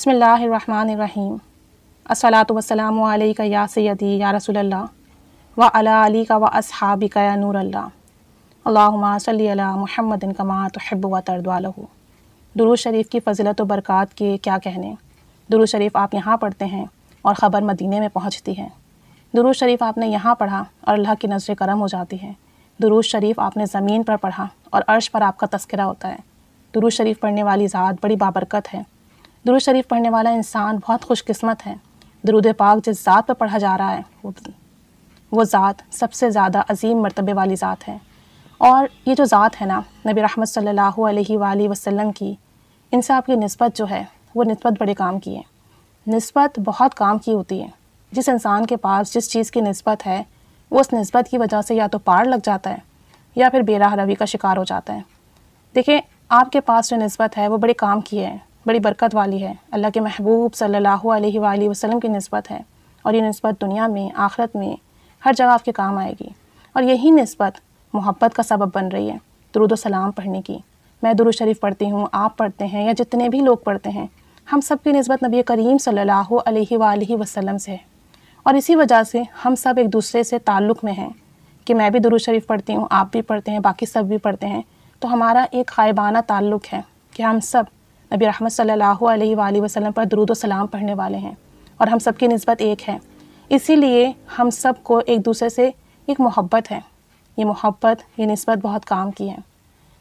بسم اللہ الرحمن الرحیم الصلاۃ والسلام علیک یا سیدی یا رسول اللہ و علی علیک و اصحابک یا نور اللہ اللہم صلی علی محمد کما تحب و ترضی لہ۔ درود شریف کی فضیلت و برکات کے کیا کہنے۔ درود شریف آپ یہاں پڑھتے ہیں اور خبر مدینے میں پہنچتی ہے۔ درود شریف آپ نے یہاں پڑھا اور اللہ کی نظر کرم ہو جاتی ہے۔ درود شریف آپ نے زمین پر پڑھا اور عرش پر آپ کا تذکرہ ہوتا ہے۔ درود شریف پڑھنے والی ذات بڑی بابرکت ہے۔ درود شریف پڑھنے والا انسان بہت خوش قسمت ہے۔ درود پاک جس ذات پر پڑھا جا رہا ہے وہ ذات سب سے زیادہ عظیم مرتبے والی ذات ہے۔ اور یہ جو ذات ہے نا نبی رحمت صلی اللہ علیہ وآلہ وسلم کی، ان سے آپ کی نسبت جو ہے وہ نسبت بڑے کام کی ہے۔ نسبت بہت کام کی ہوتی ہے۔ جس انسان کے پاس جس چیز کی نسبت ہے وہ اس نسبت کی وجہ سے یا تو پار لگ جاتا ہے یا پھر بے راہ روی کا شکار ہو جاتا ہے۔ دیکھیں آپ کے پاس جو نسبت ہے وہ بڑے کام کی ہے، بڑی برکت والی ہے، اللہ کے محبوب صلی اللہ علیہ وآلہ وسلم کی نسبت ہے، اور یہ نسبت دنیا میں آخرت میں ہر جگہ آپ کے کام آئے گی۔ اور یہی نسبت محبت کا سبب بن رہی ہے درود و سلام پڑھنے کی۔ میں درود شریف پڑھتی ہوں، آپ پڑھتے ہیں، یا جتنے بھی لوگ پڑھتے ہیں، ہم سب کی نسبت نبی کریم صلی اللہ علیہ وآلہ وسلم سے ہے، اور اسی وجہ سے ہم سب ایک دوسرے سے تعلق میں ہیں کہ میں بھی درود شریف پڑھتی ہوں، آپ بھی پڑھتے ہیں، باقی سب بھی پڑھتے ہیں، تو ہمارا ایک غائبانہ تعلق ہے کہ ہم سب نبی رحمت صلی اللہ علیہ وآلہ وسلم پر درود و سلام پڑھنے والے ہیں، اور ہم سب کی نسبت ایک ہے۔ اسی لیے ہم سب کو ایک دوسرے سے ایک محبت ہے۔ یہ محبت، یہ نسبت بہت کام کی ہے۔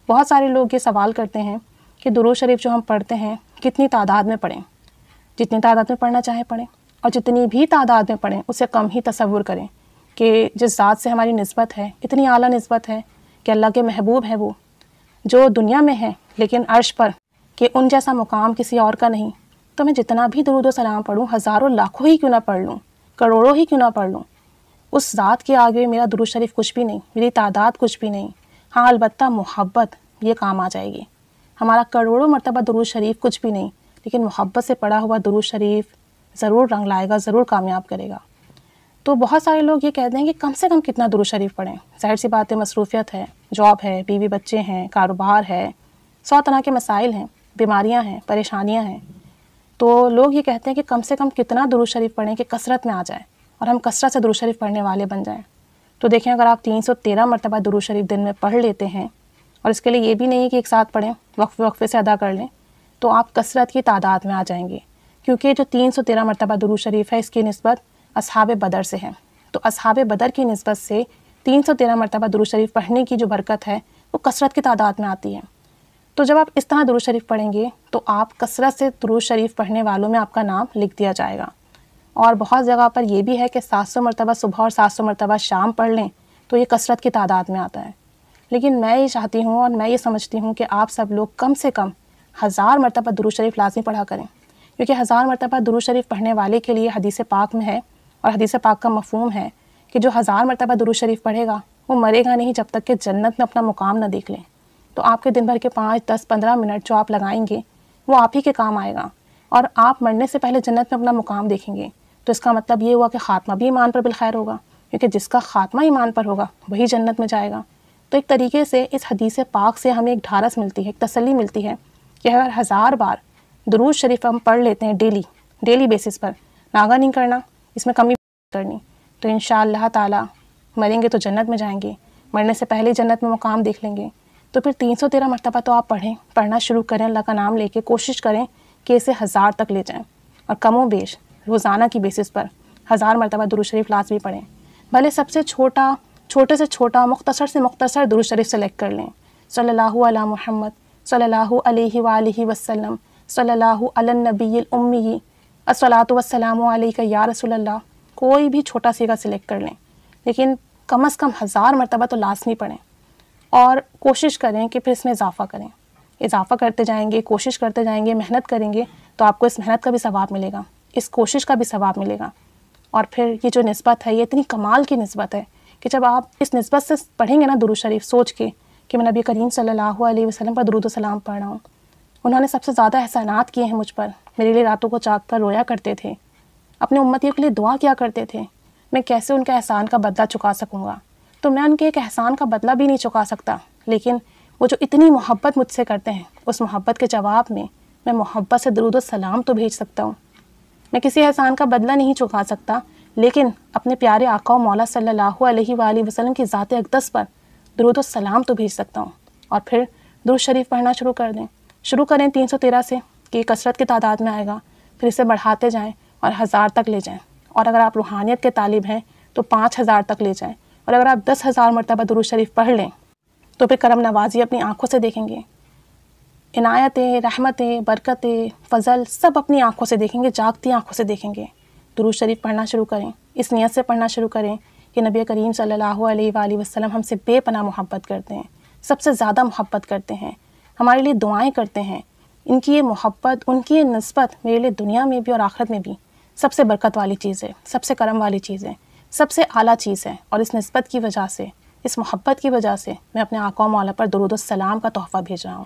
بہت سارے لوگ یہ سوال کرتے ہیں کہ درود شریف جو ہم پڑھتے ہیں کتنی تعداد میں پڑھیں۔ جتنی تعداد میں پڑھنا چاہیں پڑھیں، اور جتنی بھی تعداد میں پڑھیں اس سے کم ہی تصور کریں کہ جس ذات سے ہماری نسبت ہے اتنی اعلیٰ نسبت ہے کہ اللہ کے محبوب ہیں وہ، جو دنیا میں ہیں لیکن عرش پر، کہ ان جیسا مقام کسی اور کا نہیں۔ تو میں جتنا بھی درود و سلام پڑھوں، ہزاروں لاکھوں ہی کیوں نہ پڑھ لوں، کروڑوں ہی کیوں نہ پڑھ لوں، اس ذات کے آگے میرا درود شریف کچھ بھی نہیں، میری تعداد کچھ بھی نہیں۔ ہاں البتہ محبت یہ کام آ جائے گی۔ ہمارا کروڑوں مرتبہ درود شریف کچھ بھی نہیں، لیکن محبت سے پڑھا ہوا درود شریف ضرور رنگ لائے گا، ضرور کامیاب کرے گا۔ تو بہت سارے لوگ یہ کہتے ہیں کہ کم سے کم کتنا درود شریف پڑھیں۔ ظاہر سی بات ہے، مصروفیت ہے، جاب ہے، بیوی بچے ہیں، کاروبار ہے، 100 طرح کے مسائل ہیں، بیماریاں ہیں، پریشانیاں ہیں، تو لوگ یہ کہتے ہیں کہ کم سے کم کتنا درود شریف پڑھیں کہ کثرت میں آ جائے اور ہم کثرت سے درود شریف پڑھنے والے بن جائیں۔ تو دیکھیں اگر آپ 313 مرتبہ درود شریف دن میں پڑھ لیتے ہیں، اور اس کے لیے یہ بھی نہیں کہ ایک ساتھ پڑھیں، وقفے وقفے سے ادا کر لیں، تو آپ کثرت کی تعداد میں آ جائیں گے، کیونکہ جو 313 مرتبہ درود شریف ہے اس کی نسبت اصحاب بدر سے ہے۔ تو اصحاب بدر کی نسبت سے 313 مرتبہ درود شریف پڑھنے کی جو برکت ہے وہ کثرت کی تعداد میں آتی ہے۔ تو جب آپ اس طرح درود شریف پڑھیں گے تو آپ کثرت سے درود شریف پڑھنے والوں میں آپ کا نام لکھ دیا جائے گا۔ اور بہت جگہ پر یہ بھی ہے کہ 700 مرتبہ صبح اور 700 مرتبہ شام پڑھ لیں تو یہ کثرت کی تعداد میں آتا ہے۔ لیکن میں یہ چاہتی ہوں اور میں یہ سمجھتی ہوں کہ آپ سب لوگ کم سے کم 1000 مرتبہ درود شریف لازمی پڑھا کریں، کیونکہ 1000 مرتبہ درود شریف پڑھنے والے کے لیے حدیث پاک میں ہے، اور حدیث پاک کا مفہوم ہے کہ جو 1000 مرتبہ درود شریف پڑھے گا وہ مرے گا نہیں جب تک کہ جنت میں اپنا مقام نہ دیکھ لیں۔ تو آپ کے دن بھر کے 5، 10، 15 منٹ جو آپ لگائیں گے وہ آپ ہی کے کام آئے گا، اور آپ مرنے سے پہلے جنت میں اپنا مقام دیکھیں گے۔ تو اس کا مطلب یہ ہوا کہ خاتمہ بھی ایمان پر بالخیر ہوگا، کیونکہ جس کا خاتمہ ایمان پر ہوگا وہی جنت میں جائے گا۔ تو ایک طریقے سے اس حدیث پاک سے ہمیں ایک ڈھارس ملتی ہے، ایک تسلی ملتی ہے کہ اگر 1000 بار درود شریف ہم پڑھ لیتے ہیں ڈیلی بیسس پر، ناغہ نہیں کرنا، اس میں کمی کرنی، تو انشاءاللہ تعالی مریں گے تو جنت میں جائیں گے، مرنے سے پہلے جنت میں مقام دیکھ لیں گے۔ تو پھر 313 مرتبہ تو آپ پڑھنا شروع کریں، اللہ کا نام لے کے کوشش کریں کہ اسے 1000 تک لے جائیں، اور کم و بیش روزانہ کی بیسس پر 1000 مرتبہ درود شریف لازمی پڑھیں۔ بھلے سب سے چھوٹے سے چھوٹا، مختصر سے مختصر درود شریف سلیکٹ کر لیں، صلی اللہ علی محمد صلی اللہ علیہ وآلہ وسلم، صلی اللہ علی النبی الامی، الصلاۃ والسلام علیک یا رسول اللہ، کوئی بھی چھوٹا سیگا سلیکٹ کر لیں، لیکن کم از کم 1000 مرتبہ تو لازمی پڑھیں، اور کوشش کریں کہ پھر اس میں اضافہ کریں۔ اضافہ کرتے جائیں گے، کوشش کرتے جائیں گے، محنت کریں گے تو آپ کو اس محنت کا بھی ثواب ملے گا، اس کوشش کا بھی ثواب ملے گا۔ اور پھر یہ جو نسبت ہے یہ اتنی کمال کی نسبت ہے کہ جب آپ اس نسبت سے پڑھیں گے نا درود شریف، سوچ کے کہ میں نبی کریم صلی اللہ علیہ وسلم پر درود و سلام پڑھ رہا ہوں، انہوں نے سب سے زیادہ احسانات کیے ہیں مجھ پر، میرے لیے راتوں کو جاگ کر رویا کرتے تھے، اپنے امتیوں کے لیے دعا کیا کرتے تھے، میں کیسے ان کے احسان کا بدلہ چکا سکوں گا؟ تو میں ان کے ایک احسان کا بدلہ بھی نہیں چکا سکتا، لیکن وہ جو اتنی محبت مجھ سے کرتے ہیں، اس محبت کے جواب میں میں محبت سے درود و سلام تو بھیج سکتا ہوں. میں کسی احسان کا بدلہ نہیں چکا سکتا، لیکن اپنے پیارے آقا و مولا صلی اللہ علیہ وآلہ وسلم کی ذات اقدس پر درود و سلام تو بھیج سکتا ہوں. اور پھر درود شریف پڑھنا شروع کر دیں. شروع کریں 313 سے کہ یہ کثرت کی تعداد میں آئے گا، پھر اسے بڑھاتے جائیں اور 1000 تک لے جائیں. اور اگر آپ روحانیت کے طالب ہیں تو 5000 تک لے جائیں. اور اگر آپ 10,000 مرتبہ درود شریف پڑھ لیں تو پھر کرم نوازی اپنی آنکھوں سے دیکھیں گے. عنایتیں، رحمتیں، برکتیں، فضل سب اپنی آنکھوں سے دیکھیں گے، جاگتی آنکھوں سے دیکھیں گے. درود شریف پڑھنا شروع کریں. اس نیت سے پڑھنا شروع کریں کہ نبی کریم صلی اللہ علیہ وآلہ وسلم ہم سے بے پناہ محبت کرتے ہیں، سب سے زیادہ محبت کرتے ہیں، ہمارے لیے دعائیں کرتے ہیں. ان کی یہ محبت، ان کی یہ نسبت میرے لیے دنیا میں بھی اور آخرت میں بھی سب سے برکت والی چیز ہے، سب سے کرم والی چیز ہے، سب سے اعلیٰ چیز ہے. اور اس نسبت کی وجہ سے، اس محبت کی وجہ سے میں اپنے آقا و مولا پر درود و سلام کا تحفہ بھیج رہا ہوں.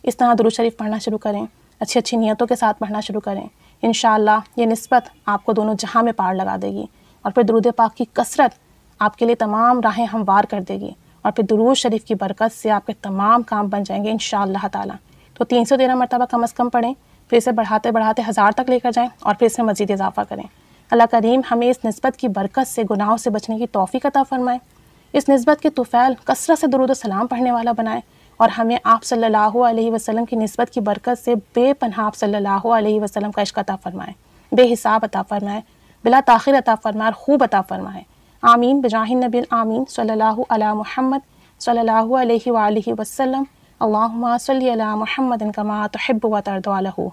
اس طرح درود شریف پڑھنا شروع کریں، اچھی اچھی نیتوں کے ساتھ پڑھنا شروع کریں. انشاءاللہ یہ نسبت آپ کو دونوں جہاں میں پار لگا دے گی. اور پھر درود پاک کی کثرت آپ کے لیے تمام راہیں ہموار کر دے گی. اور پھر درود شریف کی برکت سے آپ کے تمام کام بن جائیں گے انشاءاللہ تعالیٰ. تو 313 مرتبہ کم از کم پڑھیں، پھر اسے بڑھاتے بڑھاتے 1000 تک لے کر جائیں اور پھر اس میں مزید اضافہ کریں. اللہ کریم ہمیں اس نسبت کی برکت سے گناہوں سے بچنے کی توفیق عطا فرمائے. اس نسبت کے طفیل کثرت سے درود و سلام پڑھنے والا بنائے، اور ہمیں آپ صلی اللہ علیہ وسلم کی نسبت کی برکت سے بے پناہ آپ صلی اللہ علیہ وسلم کا عشق عطا فرمائے، بے حساب عطا فرمائے، بلا تاخیر عطا فرمائے اور خوب عطا فرمائے. آمین بجاہ النبی الآمین صلی اللہ علی محمد صلی اللہ علیہ وآلہ وسلم. اللہم صلی علی محمد کما تحب و ترضی عنہ.